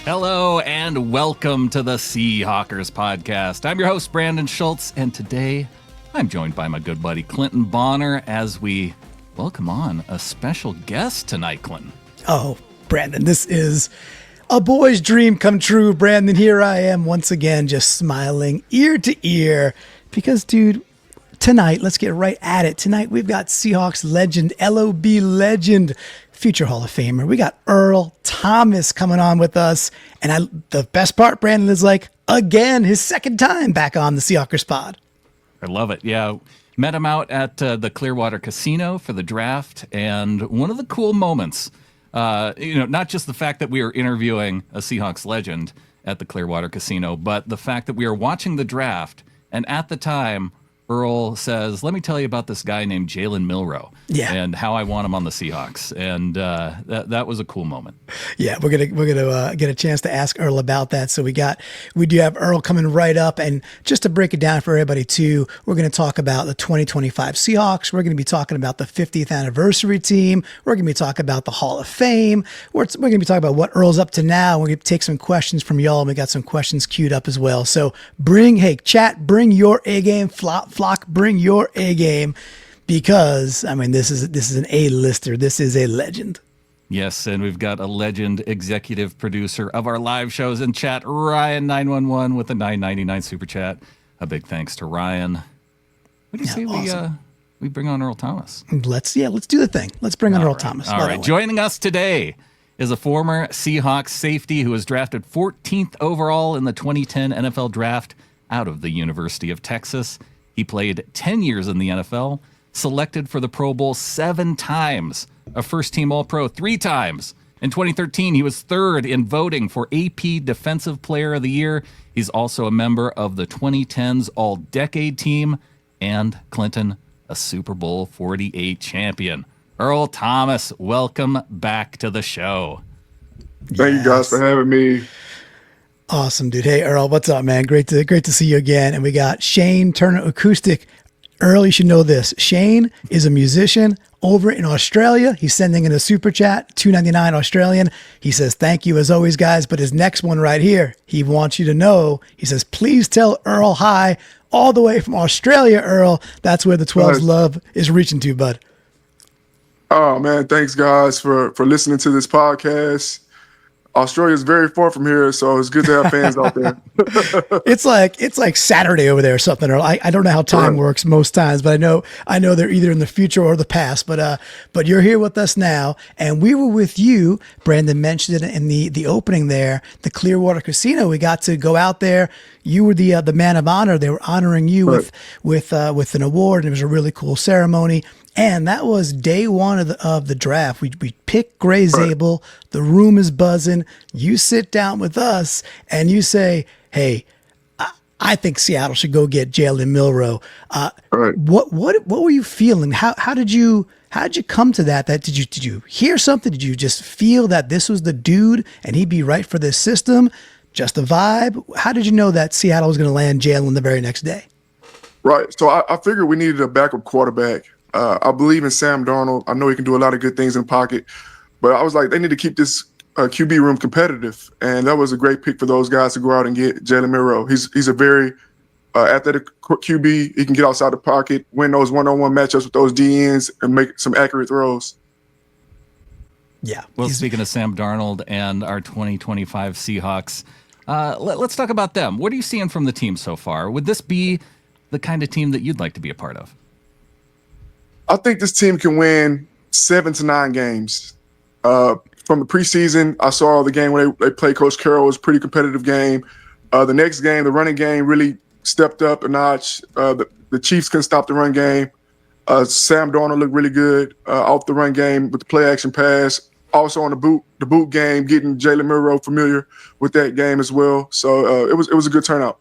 Hello and welcome to the Seahawkers podcast. I'm your host, Brandon Schultz, and today I'm joined by my good buddy Clinton Bonner as we welcome on a special guest tonight, Clinton. Oh, Brandon, this is a boy's dream come true, Brandon. Here I am once again, just smiling ear to ear because, dude, tonight, let's get right at it. Tonight, we've got Seahawks legend, LOB legend, future Hall of Famer. We got Earl Thomas coming on with us. And the best part, Brandon, is again, his second time back on the Seahawkers pod. I love it. Yeah. Met him out at the Clearwater Casino for the draft. And one of the cool moments, not just the fact that we were interviewing a Seahawks legend at the Clearwater Casino, but the fact that we were watching the draft. And at the time, Earl says, let me tell you about this guy named Jalen Milroe and how I want him on the Seahawks. And that was a cool moment. Yeah, we're gonna get a chance to ask Earl about that. So we do have Earl coming right up. And just to break it down for everybody too, we're going to talk about the 2025 Seahawks. We're going to be talking about the 50th anniversary team. We're going to be talking about the Hall of Fame. We're going to be talking about what Earl's up to now. We're going to take some questions from y'all. And we got some questions queued up as well. So bring your A game, Flock, bring your A game, because this is an A-lister. This is a legend. Yes, and we've got a legend executive producer of our live shows in chat, Ryan911 with a $9.99 super chat. A big thanks to Ryan. What do you say awesome. we bring on Earl Thomas? Let's do the thing. Let's bring on Earl Thomas. All right. Joining us today is a former Seahawks safety who was drafted 14th overall in the 2010 NFL draft out of the University of Texas. He played 10 years in the NFL, selected for the Pro Bowl 7 times, a first-team All-Pro 3 times. In 2013, he was third in voting for AP Defensive Player of the Year. He's also a member of the 2010s All-Decade Team, and Clinton, a Super Bowl 48 champion. Earl Thomas, welcome back to the show. Thank you guys for having me. Awesome, dude. Hey, Earl, what's up, man? Great to see you again. And we got Shane Turner Acoustic. Earl, you should know this. Shane is a musician over in Australia. He's sending in a super chat, $2.99 Australian. He says, thank you as always, guys. But his next one right here, he wants you to know, he says, please tell Earl hi all the way from Australia, Earl. That's where the 12's love is reaching to, bud. Oh, man. Thanks, guys, for listening to this podcast. Australia is very far from here, so it's good to have fans out there. It's like Saturday over there or something. Or I don't know how time works most times, but I know they're either in the future or the past. But you're here with us now, and we were with you. Brandon mentioned it in the opening there, the Clearwater Casino. We got to go out there. You were the man of honor. They were honoring you with an award, and it was a really cool ceremony. And that was day one of the draft. We pick Gray Zabel. The room is buzzing. You sit down with us and you say, hey, I think Seattle should go get Jalen Milroe. What were you feeling? How did you come to that? Did you hear something? Did you just feel that this was the dude and he'd be right for this system? Just a vibe? How did you know that Seattle was going to land Jalen the very next day? Right. So I figured we needed a backup quarterback. I believe in Sam Darnold. I know he can do a lot of good things in the pocket, but I was like, they need to keep this QB room competitive, and that was a great pick for those guys to go out and get Jalen Milroe. He's a very athletic QB. He can get outside the pocket, win those one-on-one matchups with those DNs, and make some accurate throws. Yeah. Well, speaking of Sam Darnold and our 2025 Seahawks, let's talk about them. What are you seeing from the team so far? Would this be the kind of team that you'd like to be a part of? I think this team can win 7 to 9 games. From the preseason, I saw the game when they played Coach Carroll. It was a pretty competitive game. The next game, the running game really stepped up a notch. The Chiefs couldn't stop the run game. Sam Darnold looked really good off the run game with the play action pass. Also on the boot game, getting Jalen Milroe familiar with that game as well. So it was a good turnout.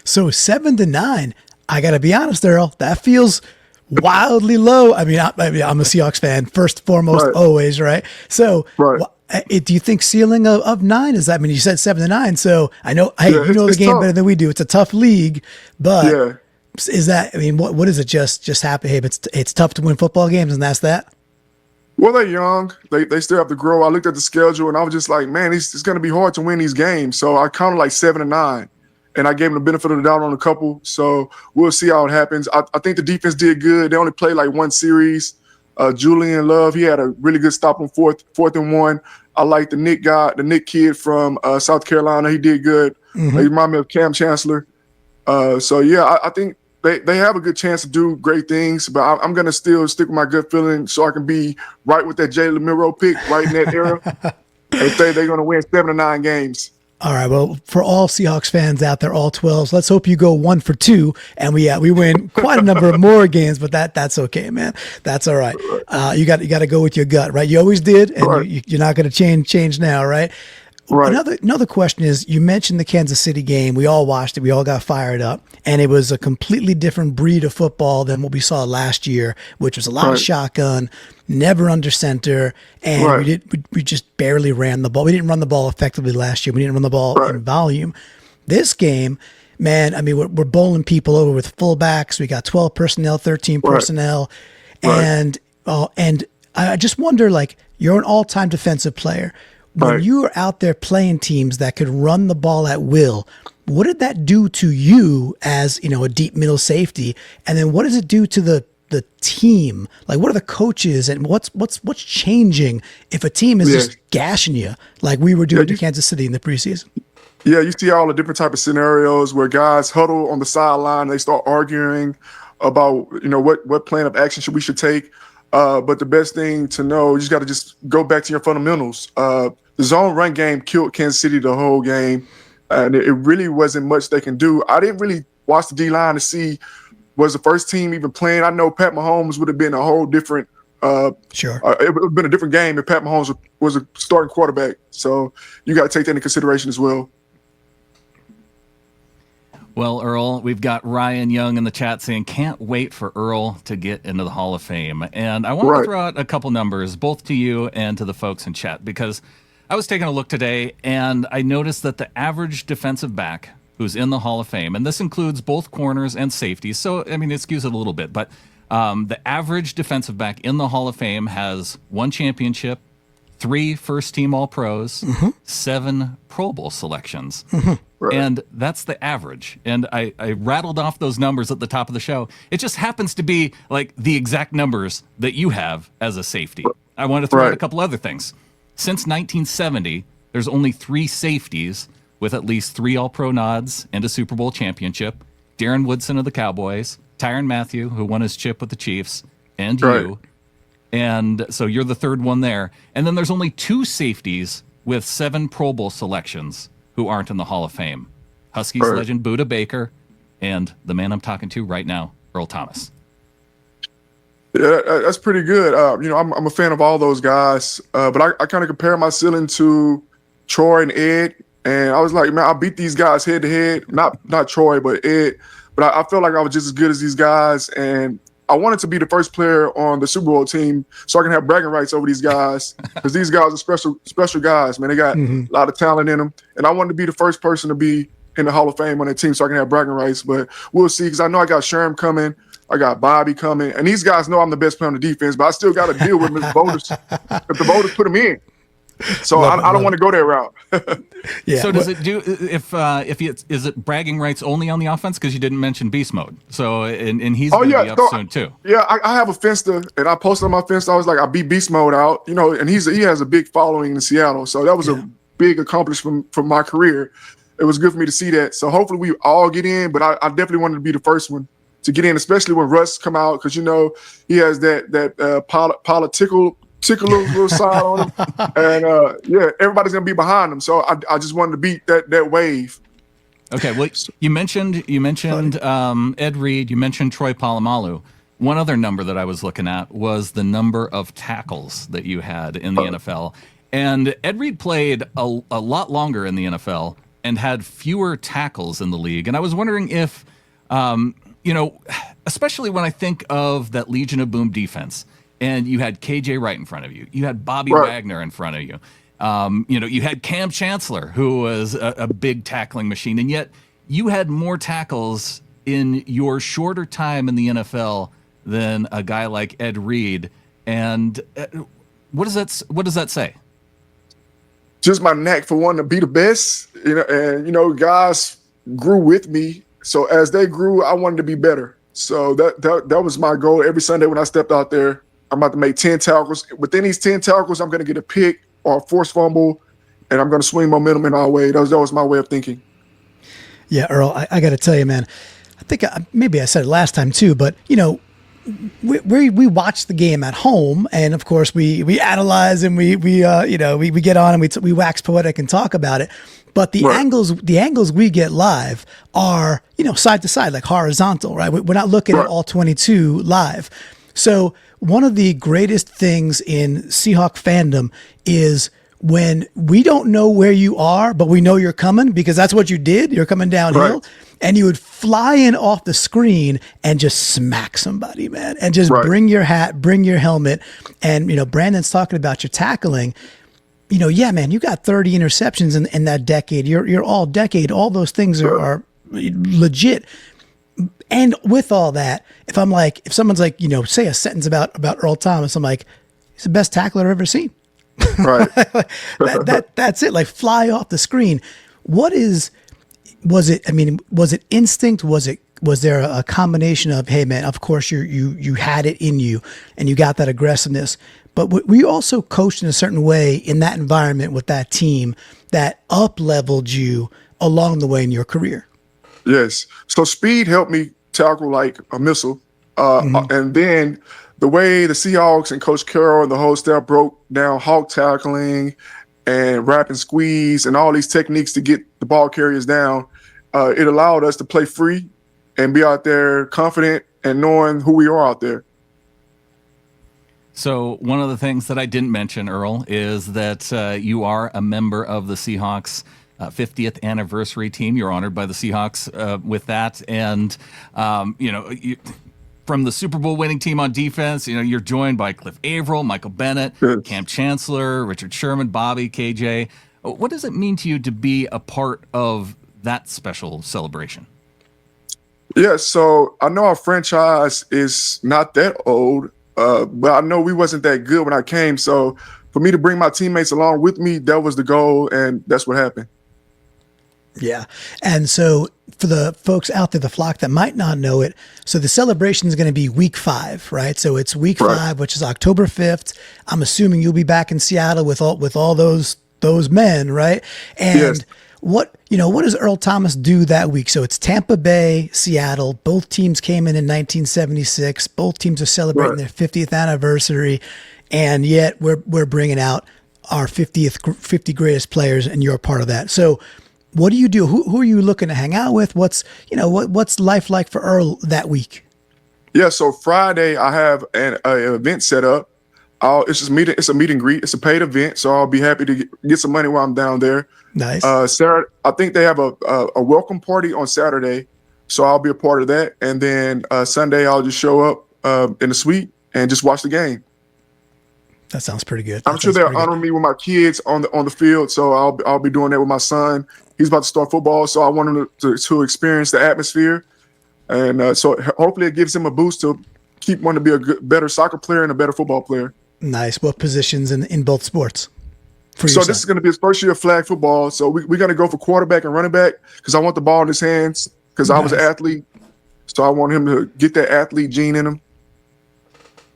So 7 to 9. I got to be honest, Earl. That feels wildly low. I'm a Seahawks fan first and foremost, always, right? So, do you think ceiling of 9 is that? I mean, you said 7 to 9, so I know. Hey, you know the game tough. Better than we do. It's a tough league, but is that? I mean, what is it? Just happen? Hey, it's tough to win football games, and that's that. Well, they're young. They still have to grow. I looked at the schedule and I was just like, man, it's going to be hard to win these games. So I counted like 7-9, and I gave them the benefit of the doubt on a couple. So we'll see how it happens. I think the defense did good. They only played like one series. Julian Love, he had a really good stop on fourth and 1. I like the Nick kid from South Carolina. He did good. Mm-hmm. He reminded me of Cam Chancellor. So yeah, I think they have a good chance to do great things, but I'm going to still stick with my gut feeling so I can be right with that Jalen Milroe pick right in that era and say they're going to win 7-9 games. All right. Well, for all Seahawks fans out there, all 12s, let's hope you go 1 for 2 and we win quite a number of more games. But that's okay, man. That's all right. You got to go with your gut, right? You always did, and Right. you're not going to change now, right? Right. Another question is, you mentioned the Kansas City game. We all watched it. We all got fired up, and it was a completely different breed of football than what we saw last year, which was a lot of shotgun, never under center, and we just barely ran the ball. We didn't run the ball effectively last year. We didn't run the ball in volume. This game, man, I mean, we're bowling people over with fullbacks. We got 12 personnel, 13 personnel, and I just wonder, like, you're an all-time defensive player. When you are out there playing teams that could run the ball at will, what did that do to you as, a deep middle safety? And then what does it do to the team? Like, what are the coaches and what's changing if a team is just gashing you like we were doing to Kansas City in the preseason? Yeah, you see all the different type of scenarios where guys huddle on the sideline. They start arguing about, what plan of action we should take. But the best thing to know, you just got to just go back to your fundamentals. The zone run game killed Kansas City the whole game, and it really wasn't much they can do. I didn't really watch the D-line to see was the first team even playing. I know Pat Mahomes would have been a whole different Sure. It would have been a different game if Pat Mahomes was a starting quarterback. So you got to take that into consideration as well. Well, Earl, we've got Ryan Young in the chat saying, can't wait for Earl to get into the Hall of Fame. And I want to throw out a couple numbers, both to you and to the folks in chat, because I was taking a look today and I noticed that the average defensive back who's in the Hall of Fame, and this includes both corners and safeties, so, I mean, excuse it a little bit, but the average defensive back in the Hall of Fame has 1 championship, 3 first-team All-Pros, 7 Pro Bowl selections. And that's the average. And I rattled off those numbers at the top of the show. It just happens to be like the exact numbers that you have as a safety. I want to throw out a couple other things. Since 1970, there's only 3 safeties with at least 3 All-Pro nods and a Super Bowl championship. Darren Woodson of the Cowboys, Tyrann Mathieu, who won his chip with the Chiefs, and you. And so you're the third one there. And then there's only 2 safeties with 7 Pro Bowl selections who aren't in the Hall of Fame. Huskies legend Buda Baker and the man I'm talking to right now, Earl Thomas. Yeah, that's pretty good. I'm a fan of all those guys, but I kind of compare my ceiling to Troy and Ed, and I was like, man, I beat these guys head to head. Not Troy, but Ed. But I felt like I was just as good as these guys, and I wanted to be the first player on the Super Bowl team so I can have bragging rights over these guys, because these guys are special guys, man. They got a lot of talent in them, and I wanted to be the first person to be in the Hall of Fame on that team so I can have bragging rights. But we'll see, because I know I got Sherm coming. I got Bobby coming, and these guys know I'm the best player on the defense, but I still got to deal with them if the voters put them in. So I don't want to go that route. Yeah. So does it do is it bragging rights only on the offense? Because you didn't mention beast mode. So and he's going to be up soon too. Yeah, I have a Finsta, and I posted on my Finsta. I was like, I beat beast mode out, and he has a big following in Seattle. So that was a big accomplishment from my career. It was good for me to see that. So hopefully we all get in, but I definitely wanted to be the first one to get in, especially when Russ come out, because he has that political little side on him, and everybody's gonna be behind him. So I just wanted to beat that wave. Okay, well, you mentioned Ed Reed, you mentioned Troy Polamalu. One other number that I was looking at was the number of tackles that you had in the NFL, and Ed Reed played a lot longer in the NFL and had fewer tackles in the league. And I was wondering if especially when I think of that Legion of Boom defense, and you had KJ Wright in front of you, you had Bobby Wagner in front of you, you had Cam Chancellor, who was a big tackling machine, and yet you had more tackles in your shorter time in the NFL than a guy like Ed Reed. And What does that say? Just my knack for wanting to be the best, and guys grew with me. So as they grew, I wanted to be better. So that was my goal. Every Sunday when I stepped out there, I'm about to make 10 tackles. Within these 10 tackles, I'm going to get a pick or a forced fumble, and I'm going to swing momentum in our way. That was my way of thinking. Yeah, Earl, I got to tell you, man, I think maybe I said it last time too, but we watch the game at home, and of course we analyze and we get on and we wax poetic and talk about it. But the angles we get live are side to side, like horizontal, right? We're not looking at all 22 live. So one of the greatest things in Seahawk fandom is when we don't know where you are, but we know you're coming because that's what you did. You're coming downhill, and you would fly in off the screen and just smack somebody, man, and just bring your hat, bring your helmet. And, Brandon's talking about your tackling. Yeah, man, you got 30 interceptions in that decade. You're all decade. All those things are legit. And with all that, if someone's like, say a sentence about Earl Thomas, I'm like, he's the best tackler I've ever seen. Right. That's it. Like, fly off the screen. Was it instinct? Was there a combination of, hey man, of course you had it in you and you got that aggressiveness, but were you also coached in a certain way in that environment with that team that up-leveled you along the way in your career? Yes. So speed helped me tackle like a missile. And then the way the Seahawks and Coach Carroll and the whole staff broke down hawk tackling and wrap and squeeze and all these techniques to get the ball carriers down, it allowed us to play free and be out there confident and knowing who we are out there. So one of the things that I didn't mention, Earl, is that you are a member of the Seahawks 50th anniversary team. You're honored by the Seahawks with that. And, from the Super Bowl winning team on defense, you're joined by Cliff Averill, Michael Bennett, Cam Chancellor, Richard Sherman, Bobby, KJ. What does it mean to you to be a part of that special celebration? Yeah, so I know our franchise is not that old, but I know we wasn't that good when I came. So for me to bring my teammates along with me, that was the goal, and that's what happened. Yeah. And so for the folks out there, the flock that might not know it, so the celebration is going to be week 5, right? So it's week 5, which is October 5th. I'm assuming you'll be back in Seattle with all those men, right? And what does Earl Thomas do that week? So it's Tampa Bay, Seattle. Both teams came in 1976. Both teams are celebrating their 50th anniversary. And yet we're bringing out our 50 greatest players, and you're a part of that. So what do you do? Who are you looking to hang out with? What's life like for Earl that week? Yeah, so Friday I have an event set up. It's a meet and greet. It's a paid event, so I'll be happy to get some money while I'm down there. Nice. Saturday, I think they have a welcome party on Saturday, so I'll be a part of that. And then Sunday I'll just show up in the suite and just watch the game. That sounds pretty good. I'm sure they'll honor me with my kids on the field, so I'll be doing that with my son. He's about to start football, so I want him to experience the atmosphere, and so hopefully it gives him a boost to keep wanting to be a better soccer player and a better football player. Nice. What positions in both sports? So this is going to be his first year of flag football, so we're going to go for quarterback and running back because I want the ball in his hands because I was an athlete, so I want him to get that athlete gene in him.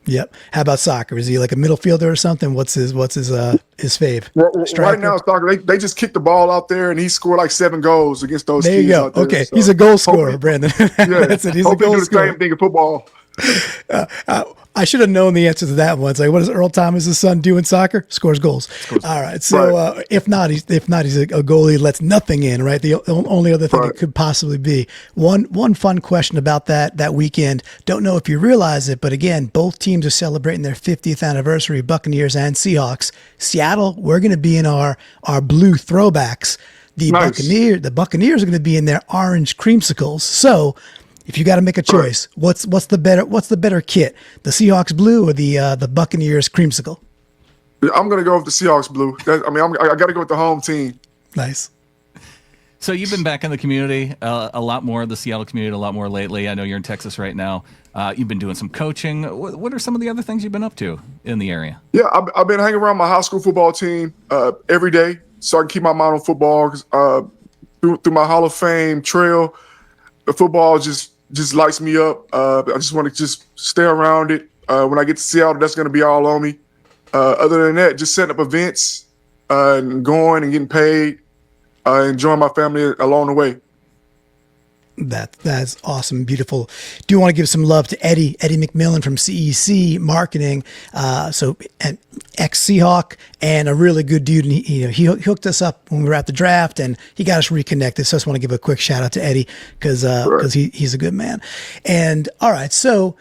Yep. How about soccer? Is he like a middle fielder or something? What's his fave? Right now, soccer, they just kicked the ball out there, and he scored like 7 goals against those kids. There you go. Out there, okay, so. He's a goal scorer, Brandon. That's it. He's a goal scorer. Same thing in football. I should have known the answer to that one. It's like, what does Earl Thomas' son do in soccer? Scores goals. All right. So if not, he's a goalie lets nothing in, right? The only other thing it could possibly be. One fun question about that weekend. Don't know if you realize it, but again, both teams are celebrating their 50th anniversary, Buccaneers and Seahawks. Seattle, we're going to be in our blue throwbacks. The Buccaneers are going to be in their orange creamsicles. So if you got to make a choice, what's the better kit, the Seahawks blue or the Buccaneers creamsicle? I'm gonna go with the Seahawks blue. I got to go with the home team. Nice. So you've been back in the community a lot more, the Seattle community a lot more lately. I know you're in Texas right now. You've been doing some coaching. What are some of the other things you've been up to in the area? Yeah, I've been hanging around my high school football team every day so I can keep my mind on football. Through my Hall of Fame trail, the football just lights me up. I just want to just stay around it. When I get to Seattle, that's going to be all on me. Other than that, just setting up events and going and getting paid, enjoying my family along the way. That's awesome, beautiful. Do want to give some love to Eddie McMillan from CEC Marketing, an ex-Seahawk and a really good dude. And he hooked us up when we were at the draft, and he got us reconnected. So I just want to give a quick shout out to Eddie because he's a good man. And all right, so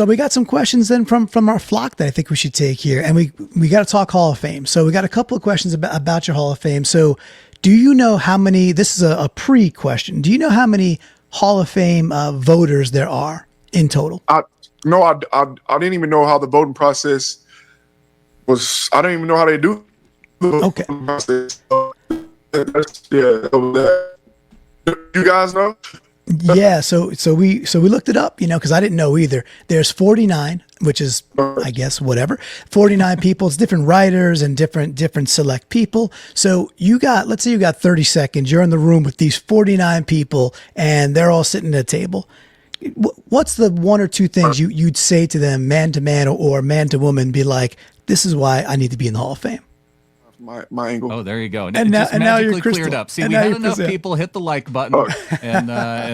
we got some questions then from our flock that I think we should take here, and we got to talk Hall of Fame. So we got a couple of questions about your Hall of Fame. So, do you know how many? This is a pre-question. Do you know how many Hall of Fame voters there are in total? I didn't even know how the voting process was. I don't even know how they do the voting process. You guys know? Yeah, so we looked it up, because I didn't know either. There's 49, which is, I guess, whatever. 49 people. It's different writers and different select people. So let's say you got 30 seconds. You're in the room with these 49 people, and they're all sitting at a table. What's the one or two things you'd say to them, man to man or man to woman? Be like, this is why I need to be in the Hall of Fame. My angle. Oh, there you go. And now you're cleared up. See, we had enough people hit the like button, and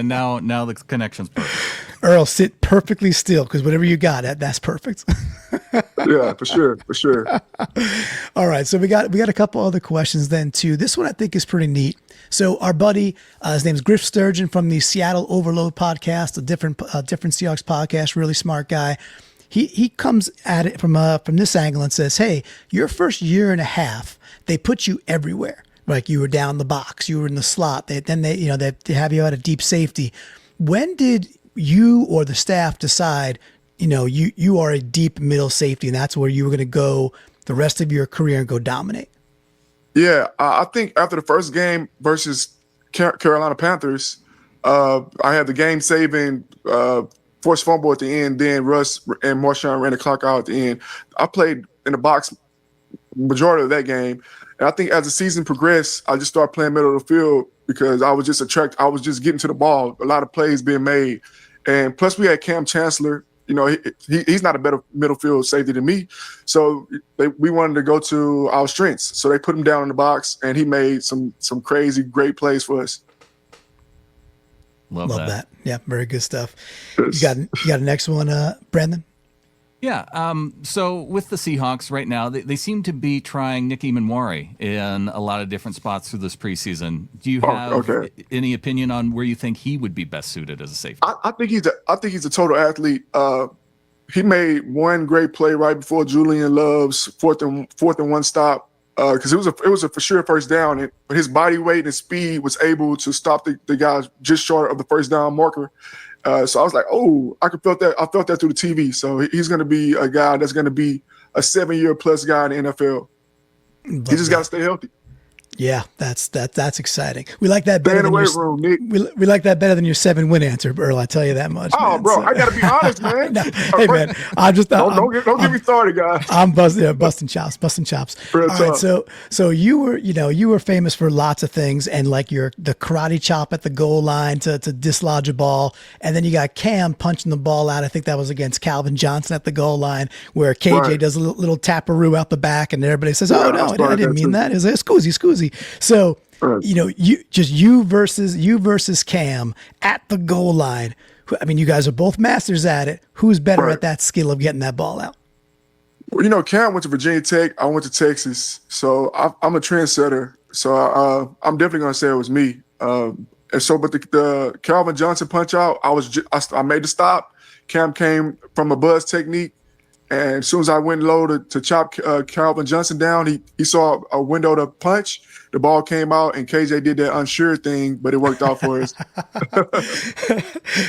now the connection's perfect. Earl, sit perfectly still because whatever you got, that's perfect. Yeah, for sure. All right, so we got a couple other questions then too. This one I think is pretty neat. So our buddy, his name's Griff Sturgeon from the Seattle Overload podcast, a different Seahawks podcast, really smart guy. He comes at it from this angle and says, "Hey, your first year and a half, they put you everywhere. Like you were down the box, you were in the slot. They have you out of deep safety. When did you or the staff decide, you are a deep middle safety, and that's where you were going to go the rest of your career and go dominate?" Yeah, I think after the first game versus Carolina Panthers, I had the game-saving forced fumble at the end. Then Russ and Marshawn ran the clock out at the end. I played in the box majority of that game, and I think as the season progressed, I just started playing middle of the field because I was just attracted. I was just getting to the ball. A lot of plays being made, and plus we had Cam Chancellor. He's not a better middle field safety than me. So we wanted to go to our strengths. So they put him down in the box, and he made some crazy, great plays for us. Love that. Yeah, very good stuff. You got a next one, Brandon? Yeah. So with the Seahawks right now, they seem to be trying Nick Emmanwori in a lot of different spots through this preseason. Do you have any opinion on where you think he would be best suited as a safety? I think he's a total athlete. He made one great play right before Julian Love's fourth and one stop because it was a for sure first down. But his body weight and speed was able to stop the guys just short of the first down marker. So I was like, I felt that through the TV. So he's going to be a guy that's going to be a 7-year plus guy in the NFL. He just got to stay healthy. Yeah, that's exciting. We like that better than your we like that better than your 7-win answer, Earl. I tell you that much. Oh, man. Bro, I gotta be honest, man. Hey, man, don't get me started, guys. I'm busting chops. All right, so you were famous for lots of things, and like the karate chop at the goal line to dislodge a ball, and then you got Cam punching the ball out. I think that was against Calvin Johnson at the goal line, where KJ does a little taparoo out the back, and everybody says, "Oh no, I didn't mean that." It's like scoozy. So, you versus Cam at the goal line. I mean, you guys are both masters at it. Who's better at that skill of getting that ball out? Well, Cam went to Virginia Tech. I went to Texas. So I'm a trendsetter. So I'm definitely going to say it was me. But the Calvin Johnson punch out, I made the stop. Cam came from a buzz technique, And as soon as I went low to chop Calvin Johnson down, he saw a window to punch. The ball came out, and KJ did that unsure thing, but it worked out for us.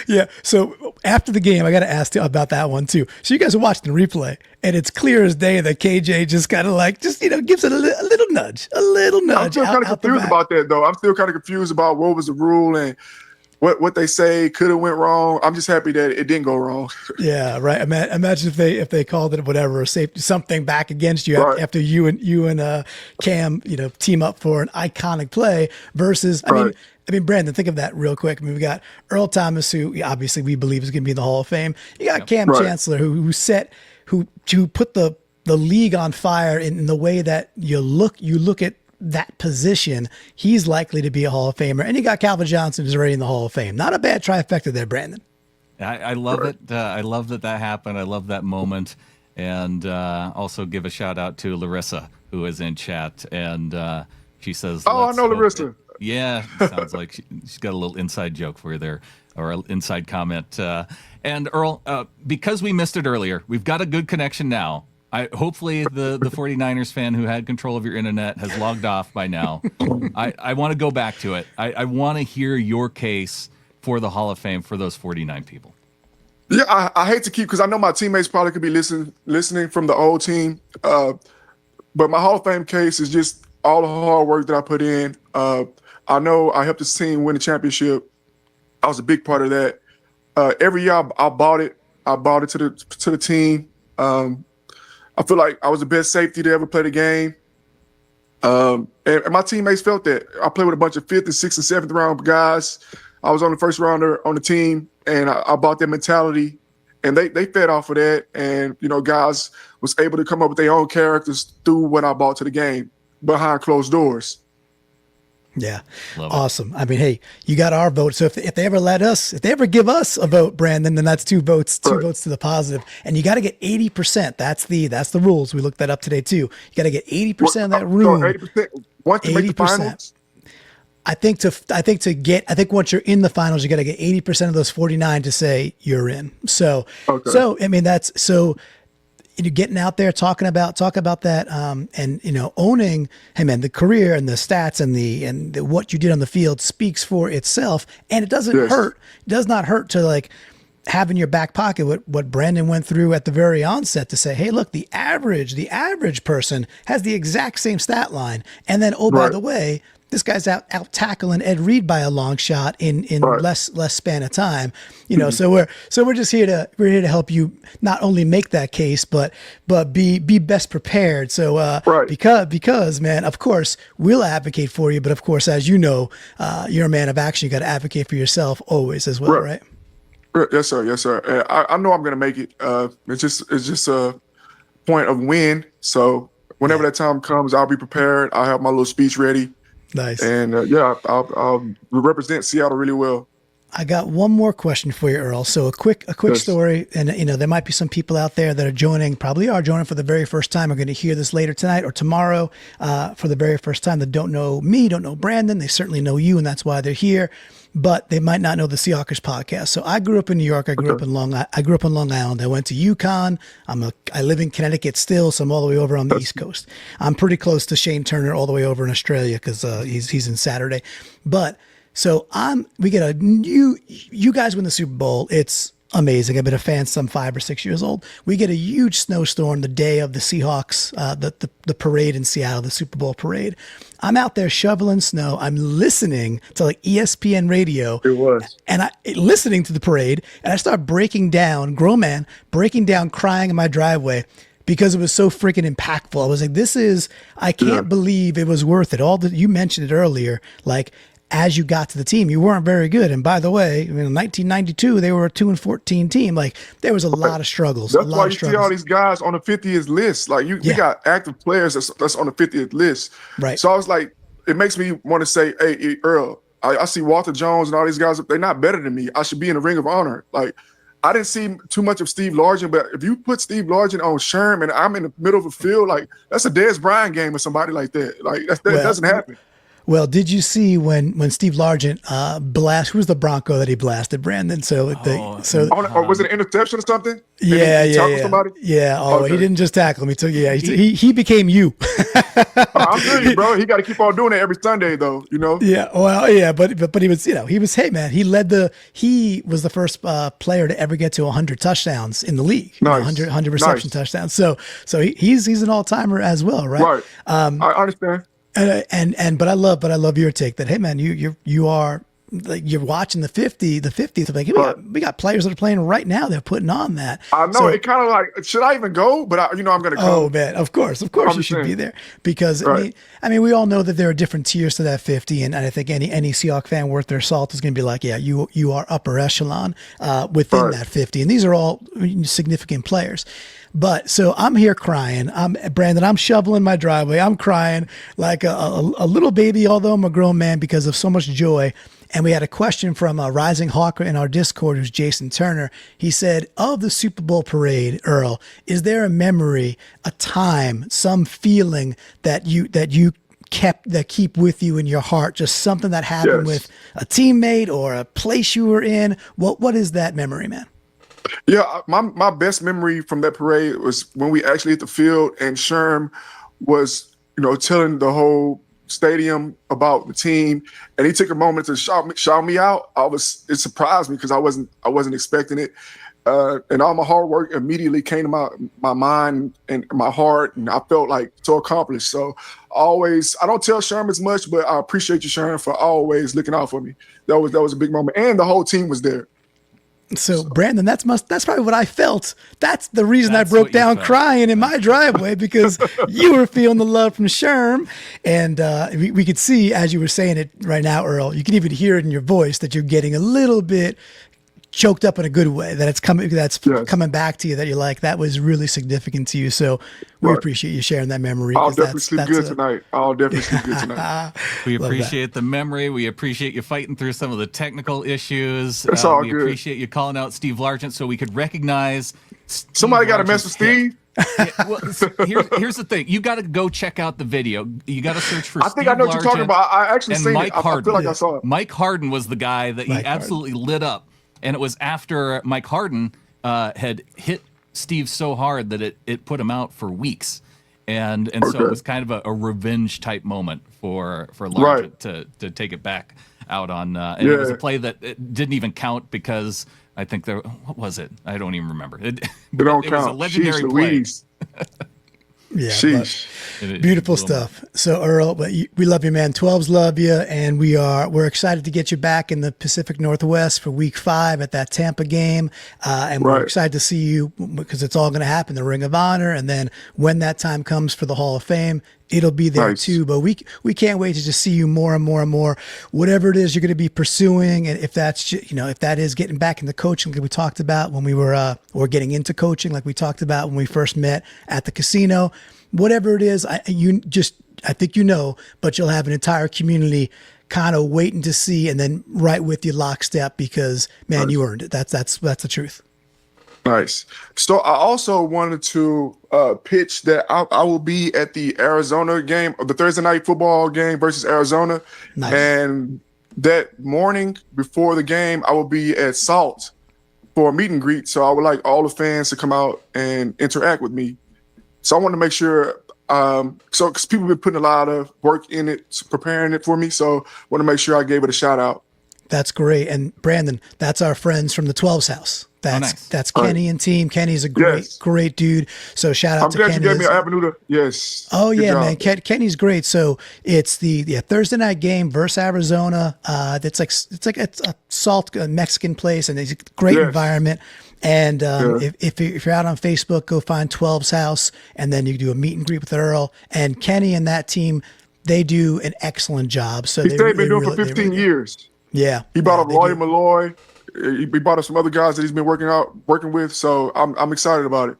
Yeah. So after the game, I got to ask you about that one too. So you guys are watching the replay, and it's clear as day that KJ just kind of like, gives it a little nudge. I'm still kind of confused about that, though. I'm still kind of confused about what was the rule and what they say could have went wrong. I'm just happy that it didn't go wrong. Yeah, right. Imagine if they called it whatever, safety, something back against you after you and Cam, team up for an iconic play versus. I mean, Brandon, think of that real quick. I mean, we got Earl Thomas, who obviously we believe is going to be in the Hall of Fame. You got Cam Chancellor, who put the league on fire in the way that you look at that position. He's likely to be a Hall of Famer. And you got Calvin Johnson, who's already in the Hall of Fame. Not a bad trifecta there, Brandon. I love it. I love that happened. I love that moment. And also give a shout out to Larissa, who is in chat. And she says, "Oh, I know Larissa." Yeah, sounds like she's got a little inside joke for you there, or an inside comment. And Earl, because we missed it earlier, we've got a good connection now. Hopefully the 49ers fan who had control of your internet has logged off by now. I want to go back to it. I want to hear your case for the Hall of Fame for those 49 people. Yeah, I hate to keep, because I know my teammates probably could be listening from the old team. But my Hall of Fame case is just all the hard work that I put in. I know I helped this team win the championship. I was a big part of that. Every year I bought it. I bought it to the team. I feel like I was the best safety to ever play the game. And my teammates felt that. I played with a bunch of 5th and 6th and 7th round guys. I was on the first rounder on the team, and I bought their mentality, and they fed off of that. And, guys was able to come up with their own characters through what I brought to the game behind closed doors. Yeah. Awesome. I mean, hey, you got our vote. So if they ever give us a vote, Brandon, then that's 2 votes to the positive. And you got to get 80%. That's the rules. We looked that up today too. You got to get 80% of that room. 80%. Once you make the finals? I think once you're in the finals, you got to get 80% of those 49 to say you're in. So I mean, getting out there, talking about that, and owning, hey man, the career and the stats and the what you did on the field speaks for itself, and it doesn't hurt. It does not hurt to like have in your back pocket what Brandon went through at the very onset to say, hey, look, the average person has the exact same stat line, and then by the way, this guy's out tackling Ed Reed by a long shot in less span of time, So we're just here to help you not only make that case, but be best prepared. So because man, of course we'll advocate for you, but of course, as you know, you're a man of action. You got to advocate for yourself always as well, right? Yes, sir. And I know I'm gonna make it. It's just a point of win. So whenever that time comes, I'll be prepared. I'll have my little speech ready. Nice. And I'll represent Seattle really well. I got one more question for you, Earl. So a quick story, and there might be some people out there that are probably joining for the very first time, are going to hear this later tonight or tomorrow for the very first time, that don't know me, don't know Brandon. They certainly know you, and that's why they're here, but they might not know the Seahawks podcast. So I grew up in New York. I grew up in Long Island. I went to UConn. I live in Connecticut still, so I'm all the way over on the East Coast. I'm pretty close to Shane Turner all the way over in Australia because he's in Saturday, but. So we get you guys win the Super Bowl. It's amazing. I've been a fan since I'm 5 or 6 years old. We get a huge snowstorm the day of the Seahawks, the parade in Seattle, the Super Bowl parade. I'm out there shoveling snow. I'm listening to like ESPN radio. It was. And listening to the parade, and I start breaking down, grown man, crying in my driveway because it was so freaking impactful. I was like, I can't believe it was worth it. You mentioned it earlier, like, as you got to the team, you weren't very good. And by the way, in 1992, they were a 2-14 team. Like, there was a lot of struggles. That's why you see all these guys on the 50th list. Like, you got active players that's on the 50th list. Right. So I was like, it makes me want to say, hey, Earl, I see Walter Jones and all these guys. They're not better than me. I should be in the Ring of Honor. Like, I didn't see too much of Steve Largent, but if you put Steve Largent on Sherm and I'm in the middle of a field, like, that's a Dez Bryant game with somebody like that. Like, that doesn't happen. Well, did you see when Steve Largent who was the Bronco that he blasted, Brandon? Was it an interception or something? Yeah, he tackled somebody? Yeah. Oh, Okay. he didn't just tackle him. He became you. I'm telling you, bro. He got to keep on doing it every Sunday, though. Yeah. Well, yeah, but he was, hey man, he was the first player to ever get to 100 touchdowns in the league. Nice. 100 reception touchdowns. So he's an all timer as well, right? Right. I understand. But I love your take that, hey man, you are like, you're watching the 50th. Like, we got players that are playing right now. They're putting on that. I know, it kind of like, should I even go? But I'm going to come. Oh man, of course you should be there because right. I mean, we all know that there are different tiers to that 50, and I think any Seahawks fan worth their salt is going to be like, yeah, you are upper echelon within that 50, and these are all significant players. But so I'm here crying. Brandon. I'm shoveling my driveway. I'm crying like a little baby, although I'm a grown man, because of so much joy. And we had a question from a Rising Hawker in our Discord, who's Jason Turner. He said, of the Super Bowl parade, Earl, is there a memory, a time, some feeling that you keep with you in your heart? Just something that happened with a teammate or a place you were in? What is that memory, man? Yeah, my best memory from that parade was when we actually hit the field and Sherm was, telling the whole stadium about the team, and he took a moment to shout me out. It surprised me because I wasn't expecting it, and all my hard work immediately came to my mind and my heart, and I felt like so accomplished. So I don't tell Sherm as much, but I appreciate you, Sherm, for always looking out for me. That was a big moment, and the whole team was there. So Brandon, that's probably what I felt. That's the reason I broke down crying in my driveway, because you were feeling the love from Sherm, and we could see, as you were saying it right now, Earl, you can even hear it in your voice that you're getting a little bit choked up in a good way, that it's coming coming back to you, that you're like, that was really significant to you. So we appreciate you sharing that memory. I'll definitely sleep good tonight. We appreciate the memory. We appreciate you fighting through some of the technical issues. It's all we good. appreciate you calling out Steve Largent so we could recognize somebody got to mess with Steve. Here's the thing. You got to go check out the video. You got to search for I think I know what you're talking about. I actually seen Mike it. I feel like I saw it. Mike Harden was the guy that he absolutely lit up. And it was after Mike Harden had hit Steve so hard that it put him out for weeks. And so it was kind of a revenge type moment for Largent to take it back out on. And it was a play that it didn't even count because I think what was it? I don't even remember. It don't count. Was a legendary play. Yeah, beautiful stuff. So Earl, we love you, man. 12s love you, and we're excited to get you back in the Pacific Northwest for Week 5 at that Tampa game, and we're excited to see you because it's all going to happen, the Ring of Honor, and then when that time comes for the Hall of Fame, it'll be there too. But we can't wait to just see you more and more and more, whatever it is you're going to be pursuing. And if that's, if that is getting back into coaching, like we talked about when we were, or getting into coaching, like we talked about when we first met at the casino, whatever it is, I think, but you'll have an entire community kind of waiting to see, and then right with you lockstep, because man, you earned it. That's the truth. Nice. So I also wanted to pitch that I will be at the Arizona game, the Thursday night football game versus Arizona. Nice. And that morning before the game, I will be at Salt for a meet and greet. So I would like all the fans to come out and interact with me. So I want to make sure, because people have been putting a lot of work in it, preparing it for me. So I want to make sure I gave it a shout out. That's great. And Brandon, that's our friends from the 12's house. That's Kenny and team. Kenny's a great dude. So shout out to Kenny. I'm glad you gave me an avenue to, yes. Oh, yeah, man. Kenny's great. So it's the Thursday night game versus Arizona. It's a Salt Mexican place, and it's a great environment. And if you're out on Facebook, go find 12's house, and then you do a meet and greet with Earl. And Kenny and that team, they do an excellent job. So they've been doing it for 15 years. Yeah. He brought up Lloyd Malloy. He brought up some other guys that he's been working with. So I'm excited about it.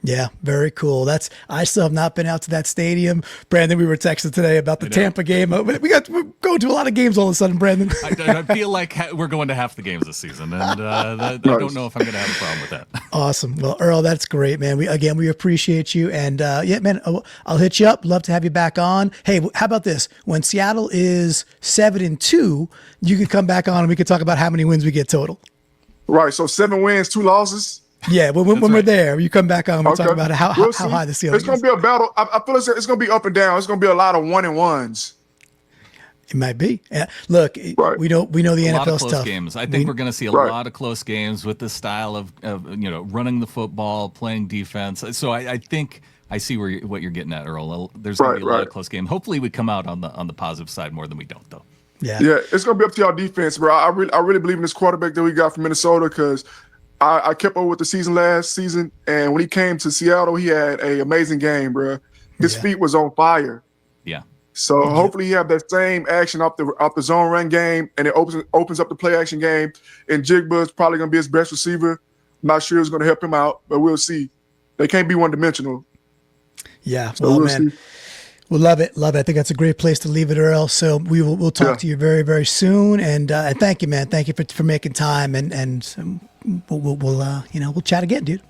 Yeah, very cool. I still have not been out to that stadium. Brandon, we were texting today about the Tampa game. We're going to a lot of games all of a sudden, Brandon. I feel like we're going to half the games this season, and I don't know if I'm going to have a problem with that. Awesome. Well, Earl, that's great, man. We appreciate you. And yeah, man, I'll hit you up. Love to have you back on. Hey, how about this? When Seattle is 7-2, you can come back on and we can talk about how many wins we get total. Right. So 7 wins, 2 losses. Yeah, when we're there, you come back on. We'll talk about how high the ceiling is. It's going to be a battle. I feel it's going to be up and down. It's going to be a lot of 1-1s. It might be. Look, right. we know the NFL's tough. Games. I think we're going to see a lot of close games with this style of running the football, playing defense. So I think I see what you're getting at, Earl. There's going to be a lot of close games. Hopefully, we come out on the positive side more than we don't, though. Yeah, it's going to be up to y'all defense, bro. I really believe in this quarterback that we got from Minnesota because I kept up with the season last season, and when he came to Seattle, he had an amazing game, bro. His feet was on fire. Yeah. So hopefully he have that same action off the zone run game, and it opens up the play action game. And Jigba's probably going to be his best receiver. I'm not sure it's going to help him out, but we'll see. They can't be one-dimensional. Yeah, so man. See. Well, love it. I think that's a great place to leave it, Earl. So we'll talk to you very, very soon. And thank you, man. Thank you for making time. And we'll chat again, dude.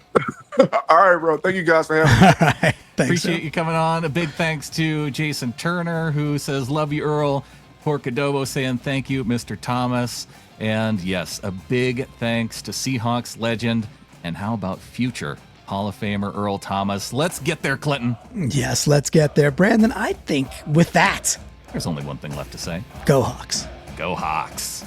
All right, bro. Thank you guys for having me. All right. Thanks, Appreciate you coming on. A big thanks to Jason Turner, who says, love you, Earl. Pork Adobo saying thank you, Mr. Thomas. And yes, a big thanks to Seahawks legend. And how about future Hall of Famer Earl Thomas? Let's get there, Clinton. Yes, let's get there. Brandon, I think with that, there's only one thing left to say. Go Hawks. Go Hawks.